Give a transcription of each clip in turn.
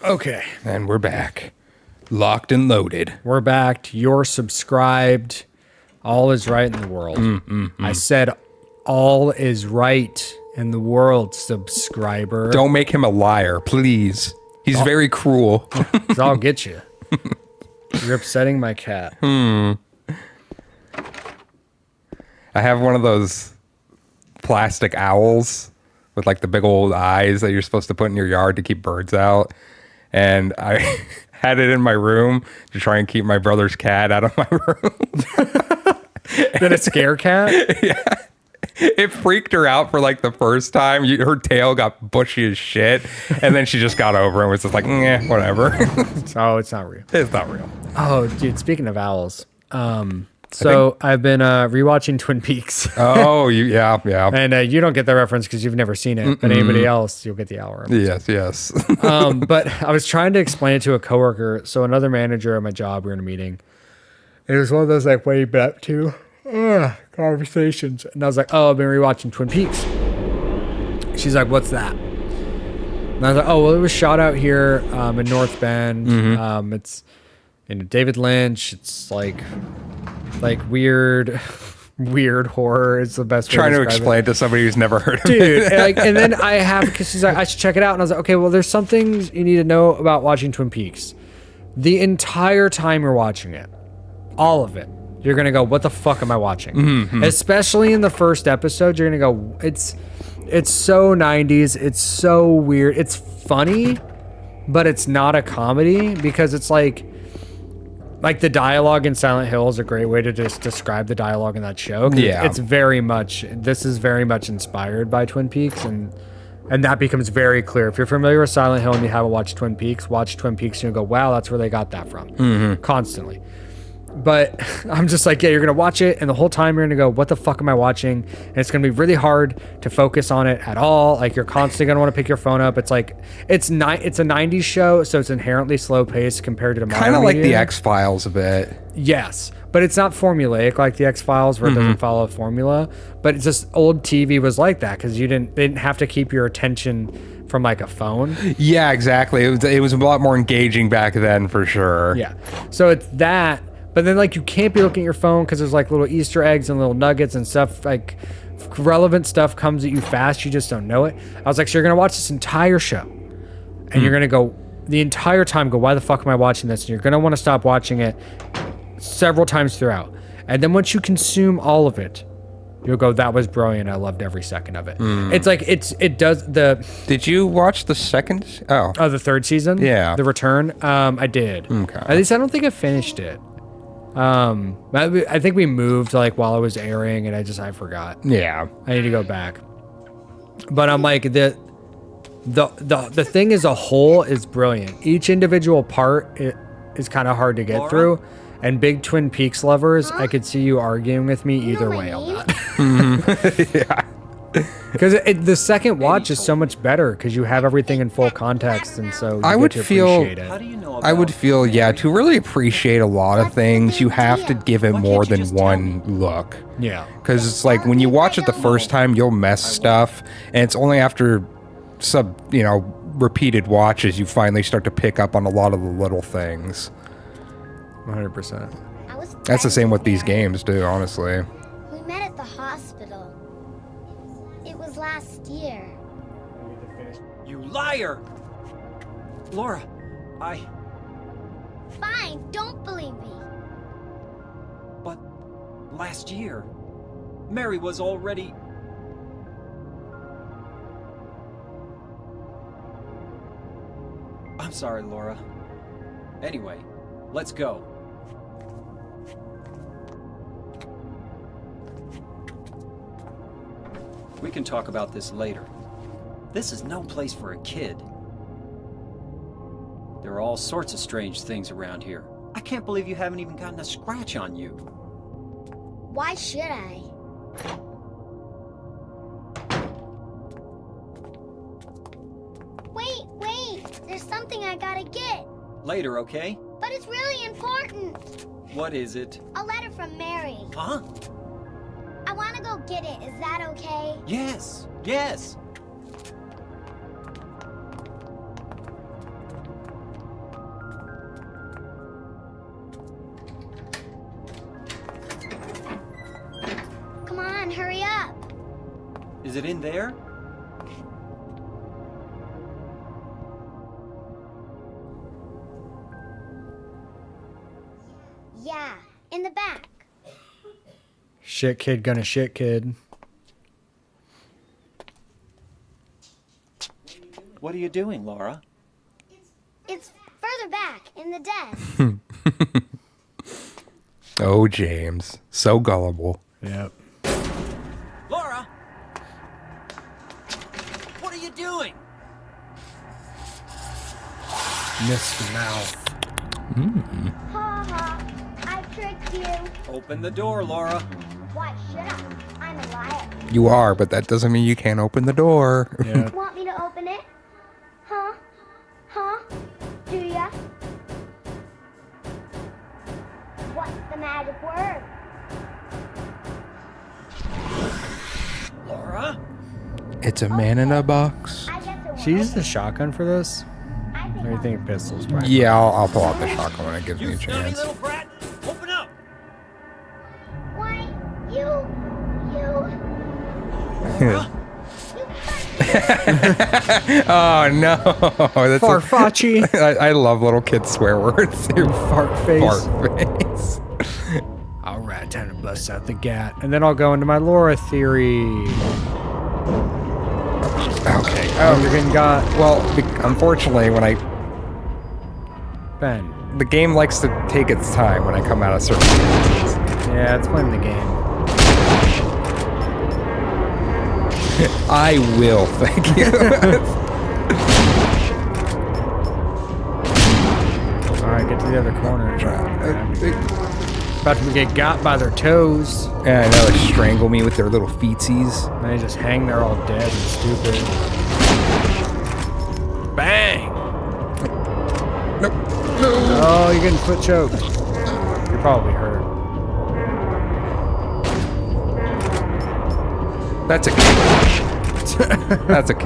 Okay. And we're back. Locked and loaded. We're back. You're subscribed. All is right in the world. I said all is right in the world, subscriber. Don't make him a liar, please. He's very cruel. 'Cause I'll get you. You're upsetting my cat. I have one of those plastic owls with like the big old eyes that you're supposed to put in your yard to keep birds out. And I had it in my room to try and keep my brother's cat out of my room. Did it scare cat? Yeah. It freaked her out for like the first time. Her tail got bushy as shit. And then she just got over it and was just like, whatever. Oh, it's not real. It's not real. Oh, dude, speaking of owls. I've been rewatching Twin Peaks. Oh, yeah. And you don't get the reference because you've never seen it. But anybody else, you'll get the owl reference. Yes. But I was trying to explain it to a coworker. So another manager at my job, we were in a meeting. And it was one of those like way back to conversations. And I was like, oh, I've been rewatching Twin Peaks. She's like, what's that? And I was like, oh, well, it was shot out here in North Bend. It's David Lynch. It's like weird horror is the best way Trying to describe explain it to somebody who's never heard of Dude, it. and then I have, because she's like, I should check it out. And I was like, okay, well, there's some things you need to know about watching Twin Peaks. The entire time you're watching it, all of it, you're going to go, what the fuck am I watching? Especially in the first episode, you're going to go, it's so 90s. It's so weird. It's funny, but it's not a comedy because it's like the dialogue in Silent Hill is a great way to just describe the dialogue in that show. Yeah. This is very much inspired by Twin Peaks, and that becomes very clear. If you're familiar with Silent Hill and you haven't watched Twin Peaks, watch Twin Peaks and you'll go, wow, that's where they got that from. Constantly. But I'm just like, yeah, you're going to watch it, and the whole time you're going to go, what the fuck am I watching? And it's going to be really hard to focus on it at all. Like, you're constantly going to want to pick your phone up. It's like, it's a 90s show, so it's inherently slow paced compared to the modern Kind of like the media. X-Files a bit. Yes, but it's not formulaic like the X-Files where it doesn't follow a formula. But it's just old TV was like that because they didn't have to keep your attention from like a phone. Yeah, exactly. It was a lot more engaging back then for sure. Yeah, so it's that. But then, like, you can't be looking at your phone because there's, like, little Easter eggs and little nuggets and stuff. Like, relevant stuff comes at you fast. You just don't know it. I was like, so you're going to watch this entire show. And you're going to go, the entire time, go, why the fuck am I watching this? And you're going to want to stop watching it several times throughout. And then once you consume all of it, you'll go, that was brilliant. I loved every second of it. It's like, it does the... Did you watch the second? Oh, the third season? Yeah. The Return? I did. Okay. At least I don't think I finished it. I think we moved like while it was airing, and I forgot. yeah. I need to go back. But I'm like the thing as a whole is brilliant. Each individual part is kind of hard to get through. And big Twin Peaks lovers, I could see you arguing with me either way on that. Yeah. Because the second watch is so much better because you have everything in full context, and so you I get would to feel- appreciate it. To really appreciate a lot of things, you have to give it more than one look. Yeah. Because it's like when you watch it the first time, you'll mess stuff, and it's only after repeated watches you finally start to pick up on a lot of the little things. 100%. That's the same with these games too, honestly. We met at the hospital. It was last year. You liar! Laura, Fine, don't believe me. But last year, Mary was already... I'm sorry, Laura. Anyway, let's go. We can talk about this later. This is no place for a kid. There are all sorts of strange things around here. I can't believe you haven't even gotten a scratch on you. Why should I? Wait, there's something I gotta get. Later, okay? But it's really important. What is it? A letter from Mary. Huh? I wanna go get it, is that okay? Yes. Is it in there? Yeah, in the back. Shit kid gonna shit kid. What are you doing, Laura? It's further back in the desk. Oh, James. So gullible. Yep. Laura! What are you doing? Missed mouth. Ha ha, I tricked you. Open the door, Laura. Why should I? I'm a liar. You are, but that doesn't mean you can't open the door. Yeah. Want me to open it? Huh? Huh? Do ya? What's the magic word? Laura? It's a man in a box. I guess it She won't. used the shotgun for this? I think Or do you I'll- think pistols? Probably. Yeah, I'll pull out the shotgun when it gives me You a snotty chance. little brat! Open up! Why, you. Oh no, that's Farfacci. I love little kids swear words. Fart face. Fart face. All right, time to bust out the gat. And then I'll go into my Laura theory. Okay. Oh, you're getting got. Well, unfortunately, when Ben. the game likes to take its time when I come out of certain stages. Yeah, it's playing the game. I will, thank you. Alright, get to the other corner. About to get got by their toes. Yeah, I know they strangle me with their little feetsies. And they just hang there all dead and stupid. Bang! Nope. No. Oh, you're getting foot choked. You're probably hurt. That's a kink.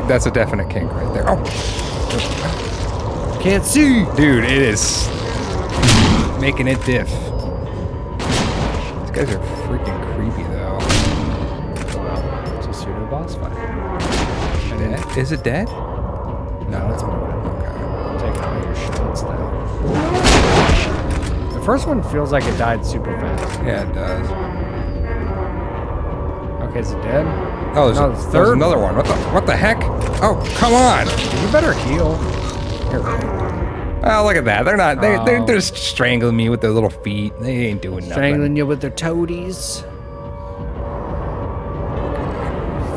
that's a definite kink right there. Oh, Can't see! dude, it is making it diff. These guys are freaking creepy though. Well, it's a pseudo boss fight. Dead? Is it dead? No, it's moving. Okay. I'm taking all your shots now. The first one feels like it died super fast. Yeah, it does. Okay, is it dead? Oh, there's, No, a, it's there's third. another one. What the heck? Oh, come on. You better heal. Here, Oh, look at that. They're not. They're Oh. just strangling me with their little feet. They ain't doing nothing. strangling you with their toadies.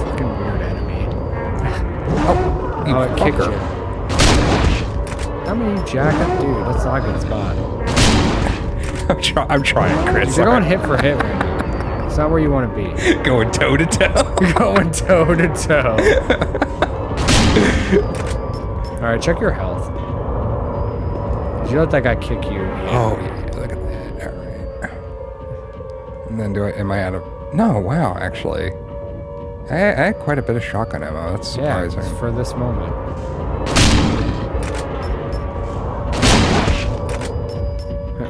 Fucking weird enemy. You Oh, it kicked fucker. you. How many you jack up? Dude, that's not a good spot. I'm trying, Chris. You're going hit for hit right now. It's not where you want to be. Going toe to toe. You're going toe to toe. Alright, check your health. 'Cause you let that guy kick you. Oh, yeah, look at that. All right. And then am I out of? No, wow. Actually, I had quite a bit of shotgun ammo. That's Yeah, surprising. it's for this moment.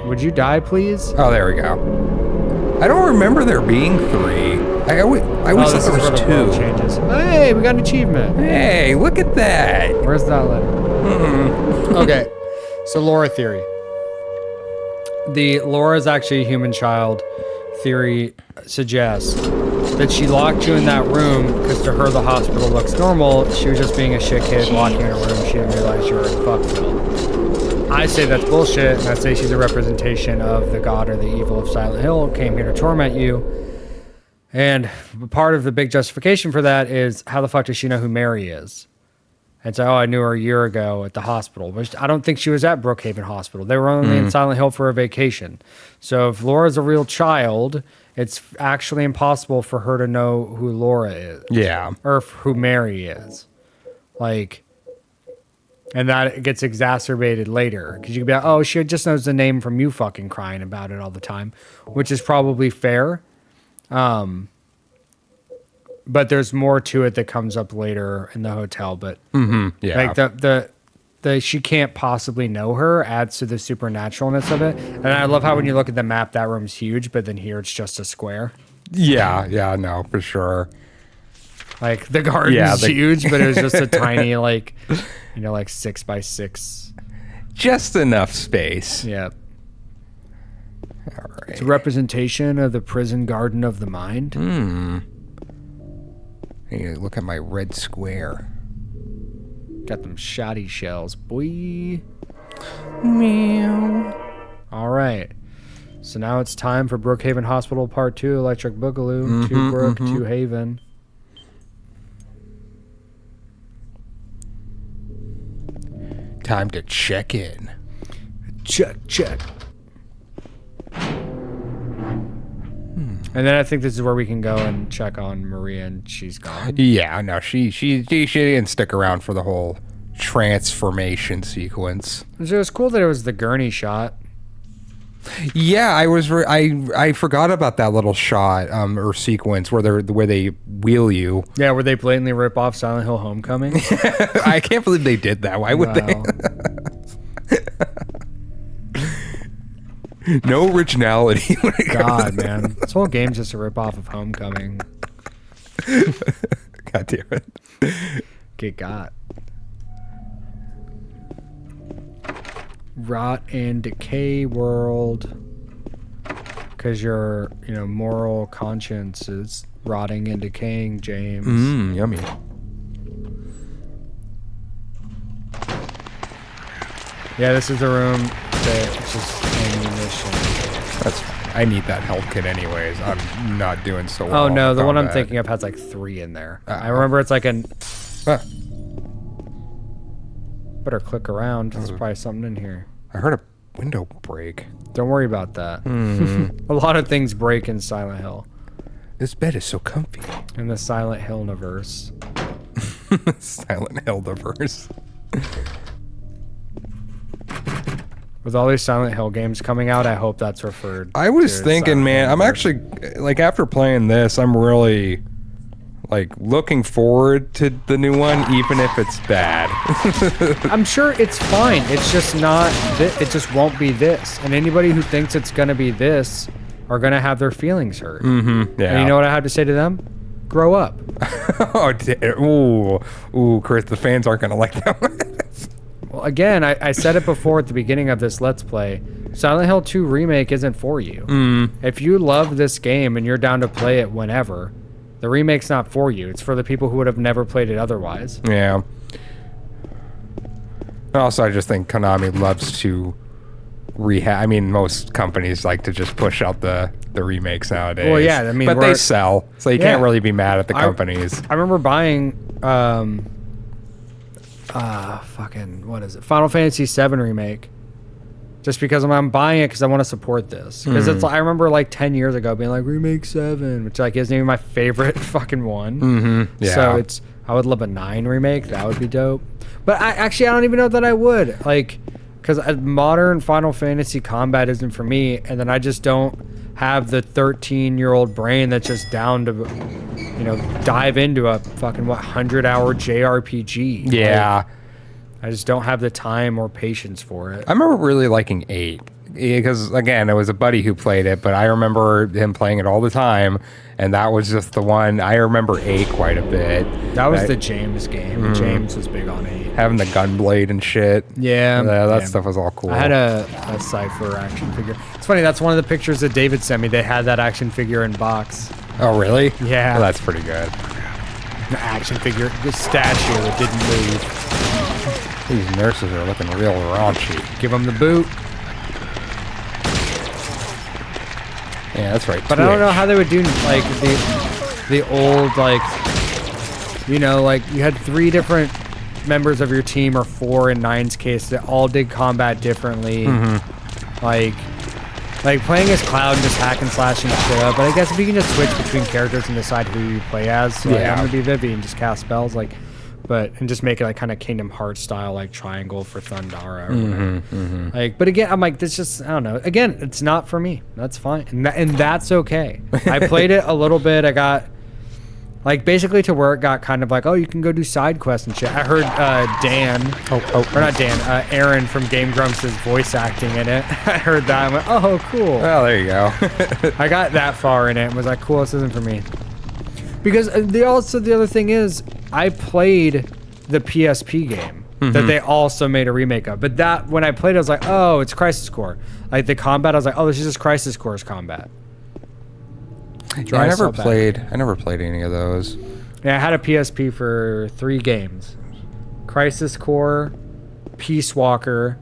Would you die, please? Oh, there we go. I don't remember there being 3. I always thought this there is where was the world 2. changes. Hey, we got an achievement. Hey, look at that. Where's that letter? Okay, so Laura theory. The Laura is actually a human child theory suggests that she locked you in that room because to her the hospital looks normal. She was just being a shit kid walking in a room. She didn't realize you were in Fuckville. I say that's bullshit, and I say she's a representation of the god or the evil of Silent Hill, came here to torment you. And part of the big justification for that is how the fuck does she know who Mary is? And so, I knew her a year ago at the hospital, which I don't think she was at Brookhaven Hospital. They were only in Silent Hill for a vacation. So if Laura's a real child, it's actually impossible for her to know who Laura is. Yeah. Or who Mary is. Like, and that gets exacerbated later. Because you could be like, oh, she just knows the name from you fucking crying about it all the time. Which is probably fair. But there's more to it that comes up later in the hotel. But Yeah. like the she can't possibly know her adds to the supernaturalness of it. And I love how when you look at the map, that room's huge, but then here it's just a square. Yeah. No, for sure. Like the garden's Yeah, huge, but it was just a tiny like 6x6. Just enough space. Yeah. All right. It's a representation of the prison garden of the mind. Hey, look at my red square. Got them shoddy shells, boy. Meow. All right. So now it's time for Brookhaven Hospital Part 2, Electric Boogaloo, to Brook, to Haven. Time to check in. Check. And then I think this is where we can go and check on Maria, and she's gone. Yeah, no, she didn't stick around for the whole transformation sequence. So it was cool that it was the gurney shot. Yeah, I forgot about that little shot or sequence where they wheel you. Yeah, where they blatantly rip off Silent Hill Homecoming. I can't believe they did that. Why would they? No originality. God, man. This whole game's just a rip off of Homecoming. God damn it. Get got. Rot and decay world. Because your, moral conscience is rotting and decaying, James. Yummy. Yeah, this is the room that it's just ammunition. That's fine. I need that health kit anyways. I'm not doing so well. Oh no, in the one I'm combat. thinking of has like 3 in there. Uh-oh. I remember it's like an. Ah, Better click around. There's probably something in here. I heard a window break. Don't worry about that. A lot of things break in Silent Hill. This bed is so comfy. In the Silent Hill-niverse. Silent Hill-niverse. With all these Silent Hill games coming out, I hope that's referred. I was to thinking, Silent man, Hill I'm version. actually, like, after playing this, I'm really, like, looking forward to the new one, even if it's bad. I'm sure it's fine. It's just not. It just won't be this. And anybody who thinks it's gonna be this are gonna have their feelings hurt. Mm-hmm. Yeah. And you know what I have to say to them? Grow up. Oh, ooh, Chris, the fans aren't gonna like that one. Well, again, I said it before at the beginning of this Let's Play. Silent Hill 2 Remake isn't for you. If you love this game and you're down to play it whenever, the remake's not for you. It's for the people who would have never played it otherwise. Yeah. Also, I just think Konami loves to rehab. I mean, most companies like to just push out the remakes nowadays. Well, yeah, I mean, but they sell, so you can't Yeah. really be mad at the companies. I remember buying, what is it? Final Fantasy VII Remake. Just because I'm buying it because I want to support this. Because it's, I remember like 10 years ago being like, Remake 7, which like isn't even my favorite fucking one. Yeah. So I would love a 9 remake. That would be dope. But I don't even know that I would. Like, because modern Final Fantasy combat isn't for me. And then I just don't have the 13-year-old brain that's just down to, dive into a fucking, 100-hour JRPG. Yeah. Like, I just don't have the time or patience for it. I remember really liking 8 because, again, it was a buddy who played it, but I remember him playing it all the time, and that was just the one. I remember 8 quite a bit. That was the James game. James was big on 8. Having the gunblade and shit. Yeah. That stuff was all cool. I had a Cypher action figure. It's funny, that's one of the pictures that David sent me. They had that action figure in box. Oh, really? Yeah. Well, that's pretty good. The action figure, the statue that didn't move. These nurses are looking real raunchy. Give them the boot. Yeah, that's right. But I don't know how they would do like the old like you had 3 different members of your team or 4 in 9's case that all did combat differently. Like playing as Cloud and just hack and slashing shit up. But I guess if you can just switch between characters and decide who you play as, so like, I'm gonna be Vivi and just cast spells and just make it like kind of Kingdom Hearts style, like triangle for Thundara or whatever. Like, but again, I'm like, this just, I don't know. Again, it's not for me. That's fine. And that's okay. I played it a little bit. I got, like, basically to where it got kind of like, oh, you can go do side quests and shit. I heard Aaron from Game Grumps' voice acting in it. I heard that. I went, oh, cool. Well, there you go. I got that far in it and was like, cool, this isn't for me. Because the other thing is, I played the PSP game that they also made a remake of. But that when I played it, I was like, oh, it's Crisis Core. Like the combat, I was like, oh, this is just Crisis Core's combat. Yeah, I never played any of those. Yeah, I had a PSP for 3 games: Crisis Core, Peace Walker,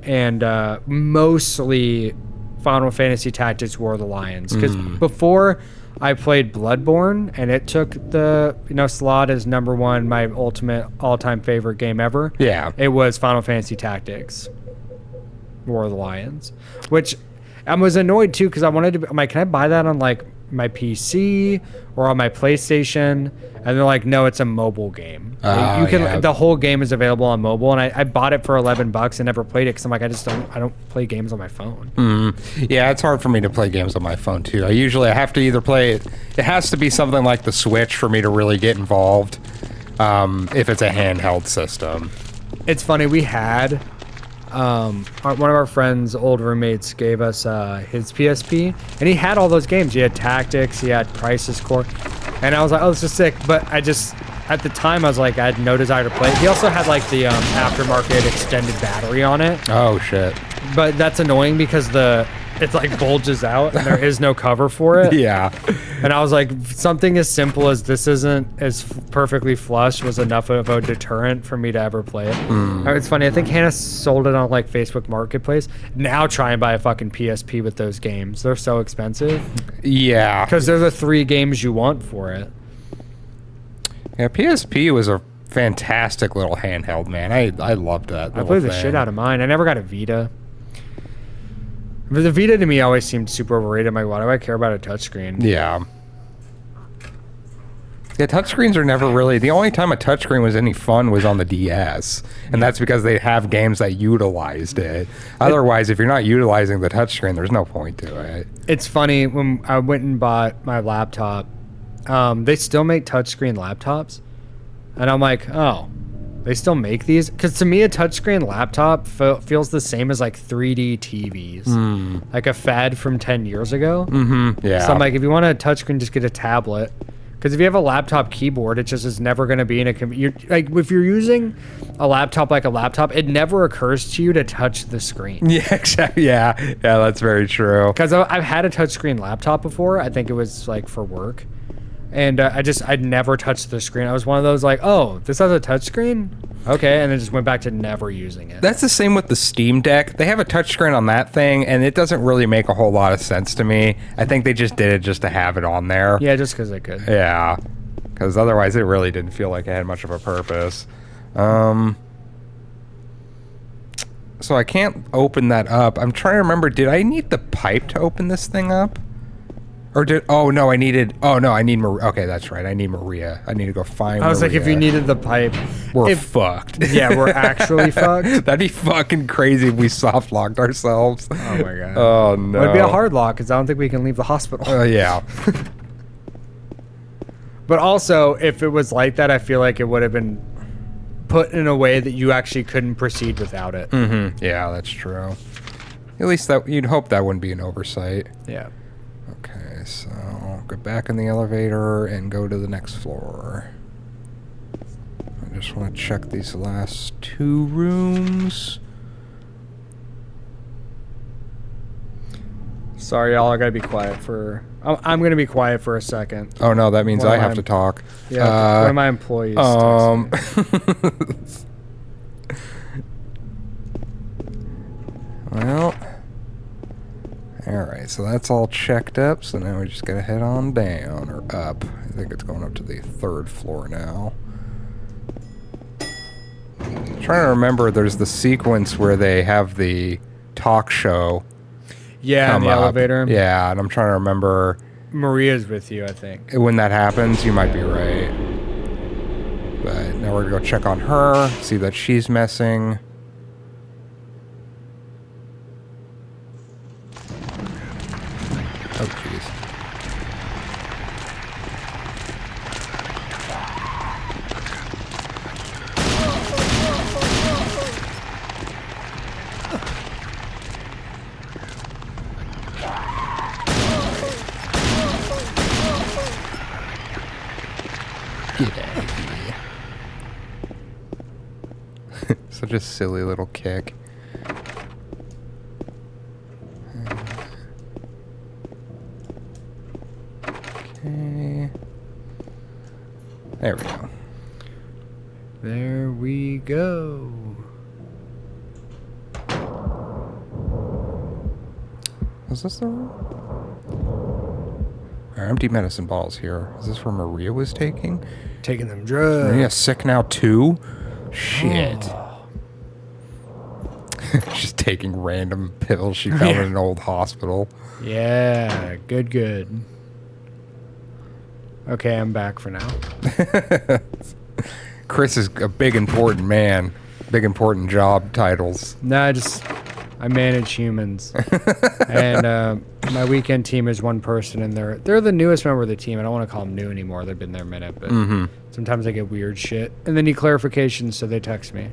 and mostly Final Fantasy Tactics: War of the Lions. Because before I played Bloodborne, and it took the slot as #1, my ultimate all-time favorite game ever. Yeah. It was Final Fantasy Tactics: War of the Lions, which I was annoyed too because I wanted to. I'm like, can I buy that on like my PC or on my PlayStation? And they're like, no, it's a mobile game. You can. Yeah. The whole game is available on mobile, and I bought it for $11 and never played it because I'm like, I don't play games on my phone. Yeah, it's hard for me to play games on my phone too. I have to either play it. It has to be something like the Switch for me to really get involved. If it's a handheld system. It's funny. We had one of our friends' old roommates gave us his PSP, and he had all those games. He had Tactics, he had Crisis Core, and I was like, oh, this is sick. But I just, at the time, I was like, I had no desire to play it. He also had like the aftermarket extended battery on it. Oh shit. But that's annoying because it like bulges out and there is no cover for it. Yeah. And I was like, something as simple as this isn't as perfectly flush was enough of a deterrent for me to ever play it. It's funny. I think Hannah sold it on like Facebook Marketplace. Now try and buy a fucking PSP with those games. They're so expensive. Yeah. Because they're the 3 games you want for it. Yeah, PSP was a fantastic little handheld, man. I loved that. I played the shit out of mine. I never got a Vita. But the Vita to me always seemed super overrated. I'm like, why do I care about a touchscreen? Yeah. Yeah, touchscreens are never really... The only time a touchscreen was any fun was on the DS. And that's because they have games that utilized it. Otherwise, if you're not utilizing the touchscreen, there's no point to it. It's funny, when I went and bought my laptop, they still make touchscreen laptops. And I'm like, oh, they still make these? Because to me, a touchscreen laptop feels the same as like 3D TVs. Like a fad from 10 years ago. Yeah. So I'm like, if you want a touchscreen, just get a tablet. Because if you have a laptop keyboard, it just is never going to be in a computer. Like if you're using a laptop like a laptop, it never occurs to you to touch the screen. Yeah, exactly. Yeah, that's very true. Because I've had a touchscreen laptop before. I think it was like for work. And I'd never touched the screen. I was one of those like, oh, this has a touchscreen? Okay, and then just went back to never using it. That's the same with the Steam Deck. They have a touchscreen on that thing, and it doesn't really make a whole lot of sense to me. I think they just did it just to have it on there. Yeah, just because they could. Yeah, because otherwise it really didn't feel like it had much of a purpose. So I can't open that up. I'm trying to remember, did I need the pipe to open this thing up? Or I need Maria. Okay, that's right. I need Maria. I need to go find Maria. I was like, if you needed the pipe, we're fucked. Yeah, we're actually fucked. That'd be fucking crazy if we soft locked ourselves. Oh my god. Oh no. It'd be a hard lock because I don't think we can leave the hospital. Yeah. But also, if it was like that, I feel like it would have been put in a way that you actually couldn't proceed without it. Yeah, that's true. At least that you'd hope that wouldn't be an oversight. Yeah. Okay, so I'll go back in the elevator and go to the next floor. I just want to check these last 2 rooms. Sorry, y'all. I gotta be quiet for. I'm gonna be quiet for a second. Oh no, that means One I of have my- to talk. Yeah, one of my employees. texted me. Well, alright, so that's all checked up, so now we just gotta head on down, or up. I think it's going up to the 3rd floor now. I'm trying to remember, there's the sequence where they have the talk show Yeah, in come the up. elevator. Yeah, and I'm trying to remember Maria's with you, I think. when that happens. You might be right. But now we're gonna go check on her, see that she's messing. Oh, jeez. a silly little kick. Okay. There we go. There we go. Is this the room? Our empty medicine bottles here. Is this where Maria was taking? Taking them drugs. Maria sick now too? Shit. She's taking random pills she found in an old hospital. Yeah, good. Okay, I'm back for now. Chris is a big important man. Big important job titles. No, I manage humans. And my weekend team is one person, and they're the newest member of the team. I don't want to call them new anymore. They've been there a minute, but sometimes I get weird shit. And they need clarifications, so they text me.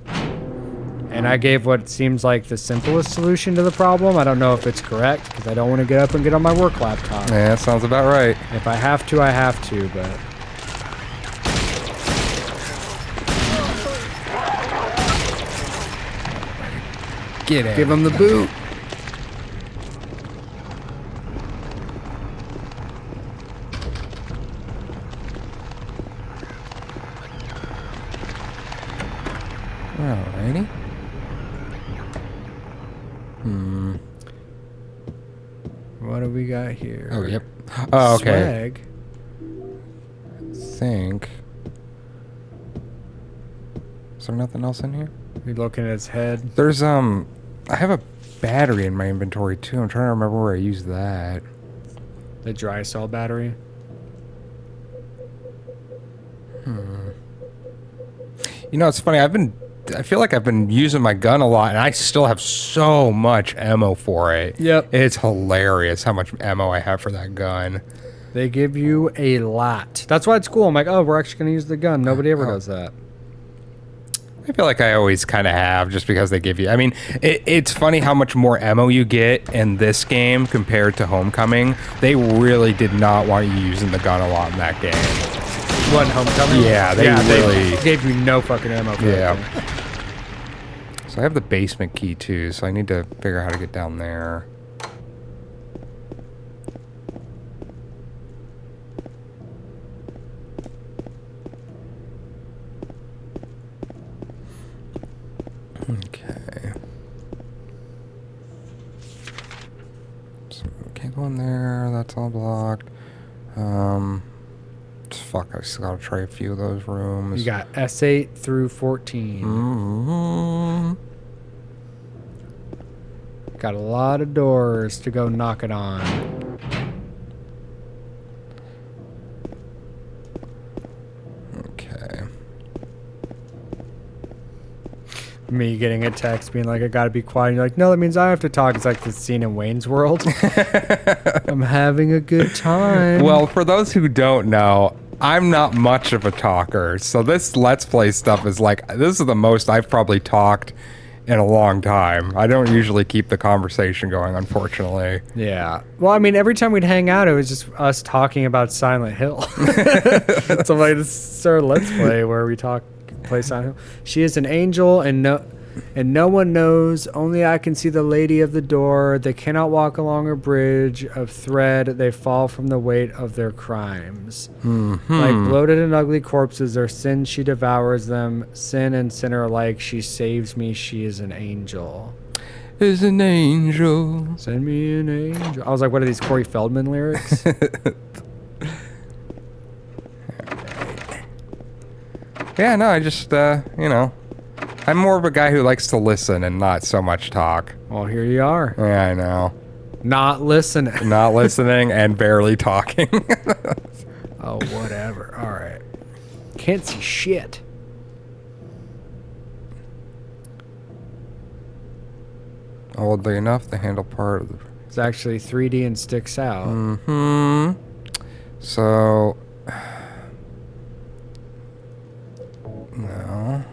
And I gave what seems like the simplest solution to the problem. I don't know if it's correct, because I don't want to get up and get on my work laptop. Yeah, that sounds about right. If I have to, I have to, but... Get it. Give him the boot. Alrighty. What do we got here? Oh, yep. Oh, okay. Swag. Think. Is there nothing else in here? You're looking at his head. There's, I have a battery in my inventory, too. I'm trying to remember where I used that. The dry cell battery. You know, it's funny. I feel like I've been using my gun a lot, and I still have so much ammo for it. Yep. It's hilarious how much ammo I have for that gun. They give you a lot. That's why it's cool. I'm like, oh, we're actually going to use the gun. Nobody ever does that. I feel like I always kind of have, just because they give you... I mean, it's funny how much more ammo you get in this game compared to Homecoming. They really did not want you using the gun a lot in that game. What, Homecoming? Yeah, they really... They gave you no fucking ammo for Yeah. that. So I have the basement key, too, so I need to figure out how to get down there. Okay. So can't go in there. That's all blocked. Fuck, I just gotta try a few of those rooms. You got S8 through 14. Mm-hmm. Got a lot of doors to go knock it on. Okay. Me getting a text being like, I gotta be quiet. And you're like, no, that means I have to talk. It's like the scene in Wayne's World. I'm having a good time. Well, for those who don't know, I'm not much of a talker. So this Let's Play stuff is like, this is the most I've probably talked in a long time. I don't usually keep the conversation going, unfortunately. Yeah. Well, I mean, every time we'd hang out, it was just us talking about Silent Hill. So like, this is our Let's Play where we play Silent Hill. She is an angel, and no one knows. Only I can see the lady of the door. They cannot walk along a bridge of thread. They fall from the weight of their crimes. Like bloated and ugly corpses, their sins she devours them. Sin and sinner alike, she saves me. She is an angel. Is an angel. Send me an angel. I was like, what are these Corey Feldman lyrics? Yeah, no, I just, you know, I'm more of a guy who likes to listen and not so much talk. Well, here you are. Yeah, I know. Not listening. Not listening and barely talking. Oh, whatever. All right. Can't see shit. Oddly enough, the handle part of the... It's actually 3D and sticks out. So... No.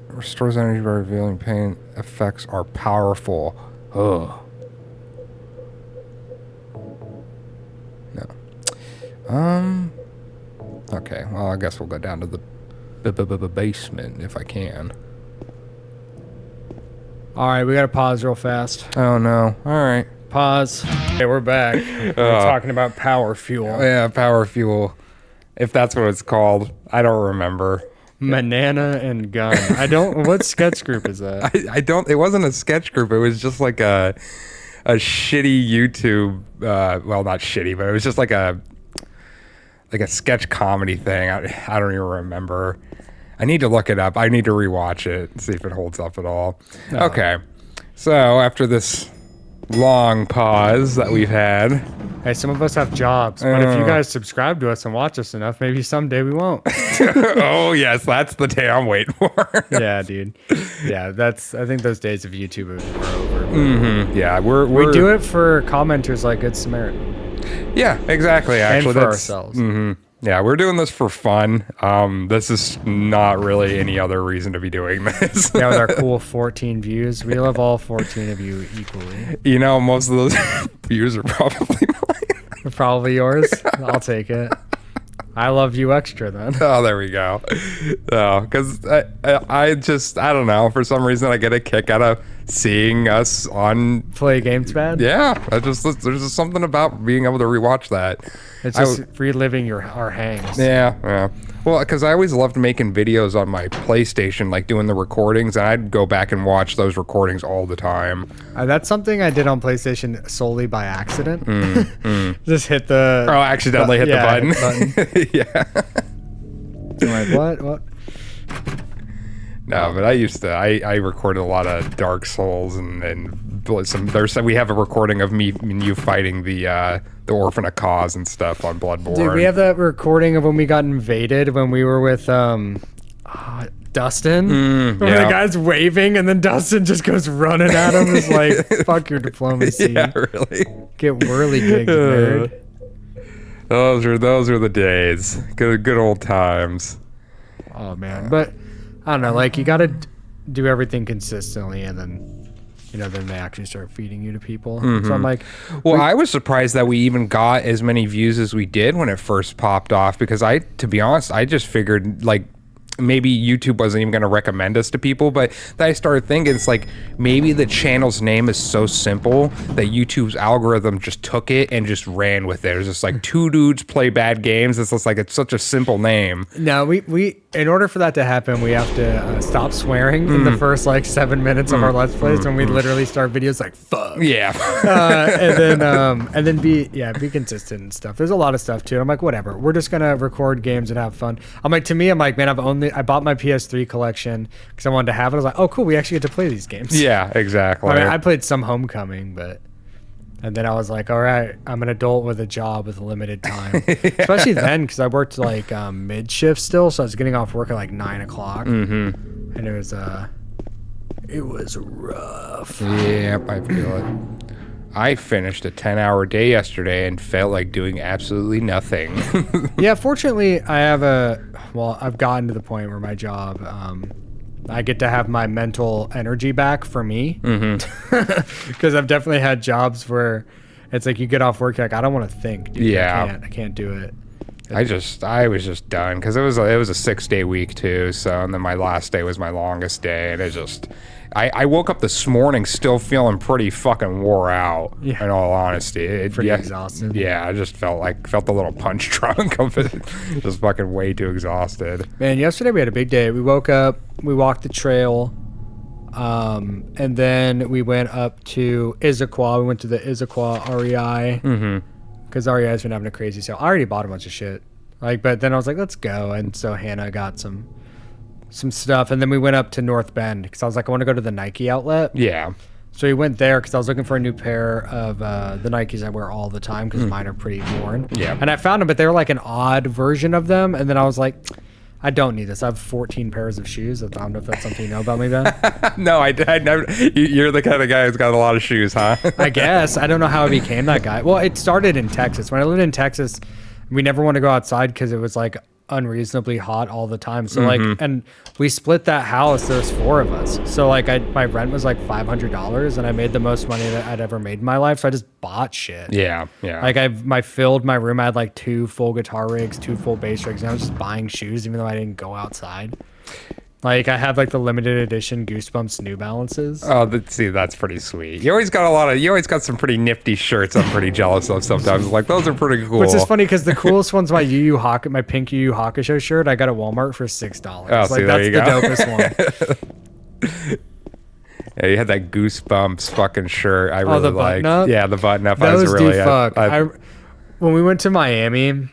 Restores energy by revealing pain. Effects are powerful. Ugh. No. Okay, well, I guess we'll go down to the basement if I can. All right, we got to pause real fast. Oh no! All right. Pause. Okay, we're back. We're talking about power fuel. Yeah, power fuel. If that's what it's called, I don't remember. Banana and gun. I don't. What sketch group is that? I don't. It wasn't a sketch group. It was just like a shitty YouTube. Well, not shitty, but it was just like a sketch comedy thing. I don't even remember. I need to look it up. I need to rewatch it and see if it holds up at all. No. Okay, so after this long pause that we've had, Hey, some of us have jobs, but if you guys subscribe to us and watch us enough, maybe someday we won't. oh yes, that's the day I'm waiting for. Yeah, dude. Yeah, I think those days of YouTube are over. Yeah, We do it for commenters like Good Samaritan. Yeah, exactly. Actually, and for that's ourselves. Yeah, we're doing this for fun. This is not really any other reason to be doing this. Yeah, with our cool 14 views. We love all 14 of you equally. You know, most of those views are probably mine. Probably yours. I'll take it. I love you extra then. Oh, there we go. No, because I don't know. For some reason, I get a kick out of seeing us on. Play games bad? Yeah, there's just something about being able to rewatch that. It's just reliving our hangs. Yeah. Well, because I always loved making videos on my PlayStation, like doing the recordings, and I'd go back and watch those recordings all the time. That's something I did on PlayStation solely by accident. Just hit the... Oh, accidentally hit the button. Hit the button. Yeah. I'm like, what? No, but I recorded a lot of Dark Souls and we have a recording of me and you fighting the Orphan of Cause and stuff on Bloodborne. Dude, we have that recording of when we got invaded when we were with Dustin. When the guy's waving and then Dustin just goes running at him. It's like, fuck your diplomacy. Yeah, really. Get whirly gigged, nerd. Those are the days. Good old times. Oh man, but I don't know. Like you got to do everything consistently, and then then they actually start feeding you to people. So I'm like, well, I was surprised that we even got as many views as we did when it first popped off, because to be honest, I just figured like maybe YouTube wasn't even going to recommend us to people, but then I started thinking it's like maybe the channel's name is so simple that YouTube's algorithm just took it and just ran with it. It was just like two dudes play bad games. It's just like it's such a simple name. No, we in order for that to happen, we have to stop swearing in the first like 7 minutes of our Let's Plays when we literally start videos like fuck. Yeah. And then be consistent and stuff. There's a lot of stuff too. I'm like, whatever. We're just gonna record games and have fun. I'm like, man, I bought my PS3 collection because I wanted to have it. I was like, oh cool, we actually get to play these games. Yeah, exactly. I mean, I played some Homecoming, and then I was like, all right, I'm an adult with a job with limited time. Especially then, because I worked like mid shift still, so I was getting off work at like 9 o'clock, and it was rough. Yep, I feel it. I finished a 10-hour day yesterday and felt like doing absolutely nothing. Yeah, fortunately, I've gotten to the point where my job, I get to have my mental energy back for me. Because I've definitely had jobs where it's like you get off work, you're like, I don't want to think. Dude. Yeah. I can't do it. I was just done because it was a 6-day week too. So, and then my last day was my longest day, and I woke up this morning still feeling pretty fucking wore out. Yeah. In all honesty, pretty exhausted. Yeah, I just felt a little punch drunk of it. Just fucking way too exhausted. Man, yesterday we had a big day. We woke up, we walked the trail, and then we went up to Issaquah. We went to the Issaquah REI. Because REI's been having a crazy sale. I already bought a bunch of shit. But then I was like, let's go. And so Hannah got some stuff. And then we went up to North Bend because I was like, I want to go to the Nike outlet. Yeah. So we went there because I was looking for a new pair of the Nikes I wear all the time because mine are pretty worn. Yeah. And I found them, but they were like an odd version of them. And then I was like, I don't need this. I have 14 pairs of shoes. I don't know if that's something you know about me, Ben. No, I never. You're the kind of guy who's got a lot of shoes, huh? I guess. I don't know how I became that guy. Well, it started in Texas. When I lived in Texas, we never wanted to go outside because it was like unreasonably hot all the time. So like, and we split that house. There's 4 of us. So like, my rent was like $500, and I made the most money that I'd ever made in my life. So I just bought shit. Yeah. Like I filled my room. I had like 2 full guitar rigs, 2 full bass rigs, and I was just buying shoes, even though I didn't go outside. Like I have like the limited edition Goosebumps New Balances. Oh, see, that's pretty sweet. You always got some pretty nifty shirts. I'm pretty jealous of sometimes. Like those are pretty cool. Which is funny because the coolest one's my my pink Yu Yu Hakusho shirt. I got at Walmart for $6. Oh, like see, there that's you the go. dopest one. Yeah, you had that Goosebumps fucking shirt. I really the liked. button up? Yeah, the button up. Those I was really. do fuck. When we went to Miami,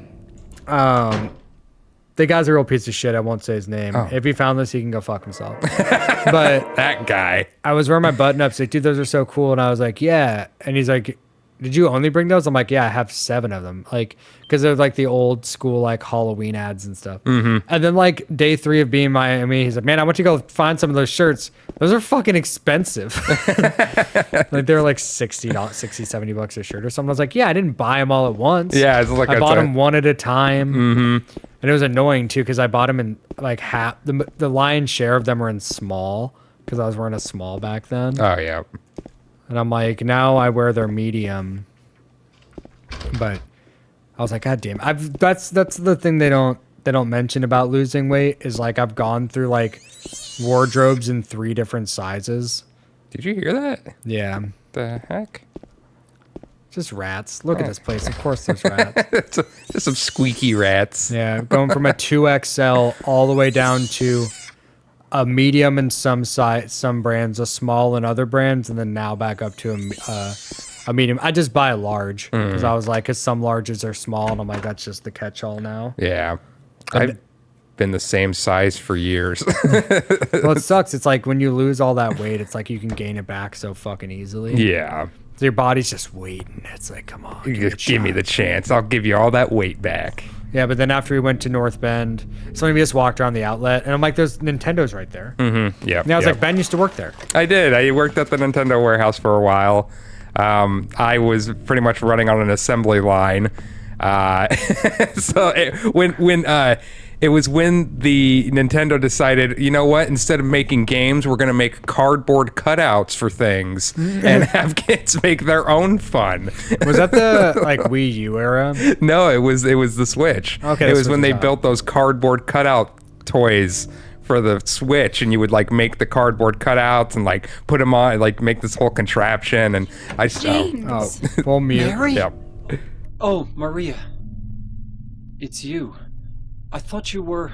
the guy's a real piece of shit. I won't say his name. Oh. If he found this, he can go fuck himself. But that guy. I was wearing my button ups. Like, dude, those are so cool. And I was like, yeah. And he's like, did you only bring those? I'm like, yeah, I have 7 of them. Like, because they're like the old school like Halloween ads and stuff. And then like day 3 of being in Miami, he's like, man, I want you to go find some of those shirts. Those are fucking expensive. Like they're like $60, $70 a shirt or something. I was like, yeah, I didn't buy them all at once. Yeah, it's like I bought them one at a time. And it was annoying too because I bought them in like half. The lion's share of them were in small because I was wearing a small back then. Oh yeah. And I'm like, now I wear their medium. But I was like, God damn. That's the thing they don't mention about losing weight is like I've gone through like wardrobes in 3 different sizes. Did you hear that? Yeah. The heck? Just rats. Look at this place. Of course there's rats. Just some squeaky rats. Yeah. Going from a 2XL all the way down to a medium in some brands, a small in other brands, and then now back up to a medium. I just buy a large because I was like, because some larges are small, and I'm like, that's just the catch-all now. Yeah. I've been the same size for years. Well, it sucks. It's like when you lose all that weight, it's like you can gain it back so fucking easily. Yeah. So your body's just waiting. It's like, come on, You just give me the chance. I'll give you all that weight back. Yeah, but then after we went to North Bend, so we just walked around the outlet, and I'm like, there's Nintendo's right there. Yeah. And I was like, Ben used to work there. I did. I worked at the Nintendo warehouse for a while. I was pretty much running on an assembly line. So it was when the Nintendo decided, you know what? Instead of making games, we're going to make cardboard cutouts for things and have kids make their own fun. Was that the like Wii U era? No, it was the Switch. Okay, it the was when Switch they is out. built those cardboard cutout toys for the Switch, and you would like make the cardboard cutouts and like put them on, like make this whole contraption. And I Oh, full mute. Mary? yeah. Oh, Maria. It's you. I thought you were...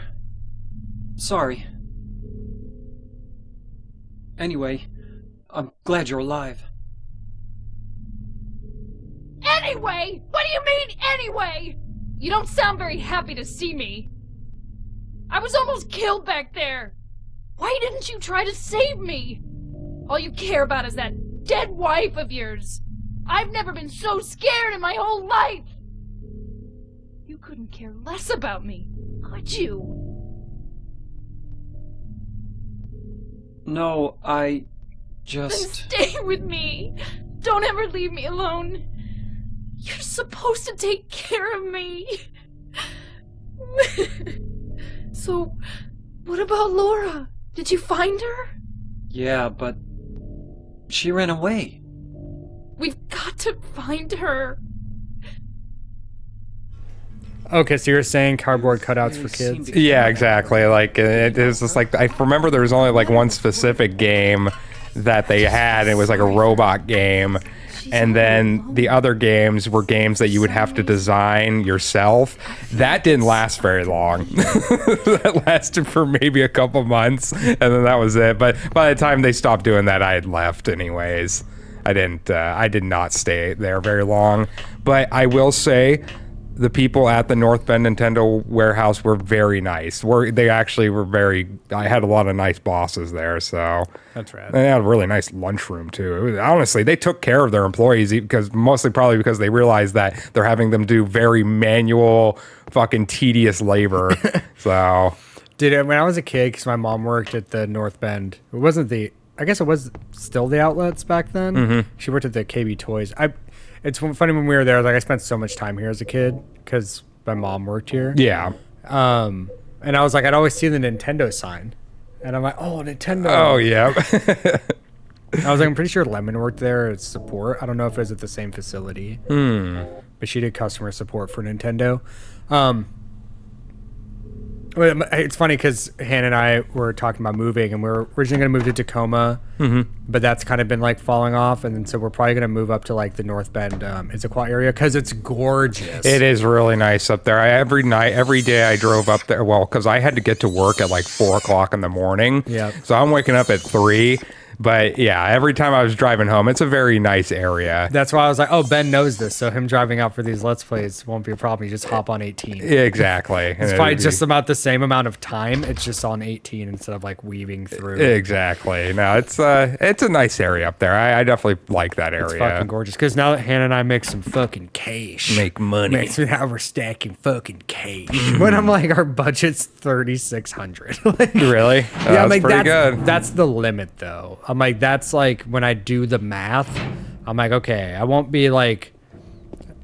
Sorry. Anyway, I'm glad you're alive. Anyway? What do you mean, anyway? You don't sound very happy to see me. I was almost killed back there. Why didn't you try to save me? All you care about is that dead wife of yours. I've never been so scared in my whole life. You couldn't care less about me, could you? No, I Then just... stay with me. Don't ever leave me alone. You're supposed to take care of me. So, what about Laura? Did you find her? Yeah, but... She ran away. We've got to find her. Okay, so you're saying cardboard cutouts for kids? Yeah, exactly. Like it is just like I remember there was only like one specific game that they had. And it was like a robot game, and then the other games were games that you would have to design yourself. That didn't last very long. That lasted for maybe a couple months, and then that was it. But by the time they stopped doing that, I had left anyways. I did not stay there very long. But I will say, the people at the North Bend Nintendo warehouse were very nice. They actually were very... I had a lot of nice bosses there, so... That's rad. They had a really nice lunchroom, too. Honestly, they took care of their employees, probably because they realized that they're having them do very manual, fucking tedious labor. So... When I was a kid, because my mom worked at the North Bend, it wasn't the... I guess it was still the outlets back then. She worked at the KB Toys. It's funny when we were there, like I spent so much time here as a kid because my mom worked here. Yeah. And I was like, I'd always see the Nintendo sign. And I'm like, oh, Nintendo. Oh, yeah. I was like, I'm pretty sure Lemon worked there as support. I don't know if it was at the same facility. But she did customer support for Nintendo. But it's funny because Hannah and I were talking about moving, and we were originally going to move to Tacoma, but that's kind of been like falling off. And then so we're probably going to move up to like the North Bend Issaquah area because it's gorgeous. It is really nice up there. Every day I drove up there. Well, because I had to get to work at like 4 o'clock in the morning. Yep. So I'm waking up at 3. But yeah, every time I was driving home, it's a very nice area. That's why I was like, oh, Ben knows this, so him driving out for these Let's Plays won't be a problem. You just hop on 18. Yeah, exactly. It's probably just about the same amount of time. It's just on 18 instead of like weaving through. Exactly. No, it's a nice area up there. I definitely like that area. It's fucking gorgeous. Because now that Hannah and I make some fucking cash. Make money. Now we're stacking fucking cash. When I'm like, our budget's $3,600. Like, Really? yeah, I'm like, pretty that's, good. that's the limit though. I'm like, that's like when I do the math, I'm like, okay, I won't be like,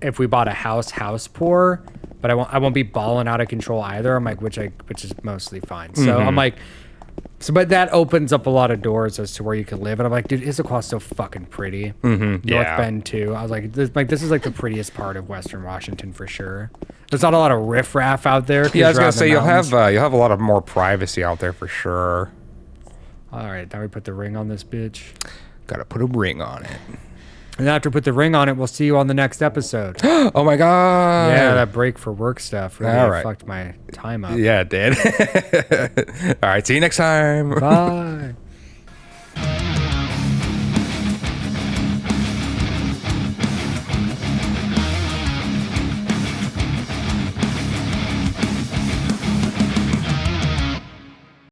if we bought a house poor, but I won't be balling out of control either. I'm like, which is mostly fine. So I'm like, but that opens up a lot of doors as to where you can live. And I'm like, dude, Issaquah's so fucking pretty. North Bend too. I was like, this is like the prettiest part of Western Washington for sure. There's not a lot of riffraff out there. Yeah, I was gonna say you'll mountains. have a lot of more privacy out there for sure. All right, now we put the ring on this bitch. Gotta put a ring on it. And after we put the ring on it, we'll see you on the next episode. Oh my god. Yeah, that break for work stuff really All right. fucked my time up. Yeah, it did. All right, see you next time. Bye.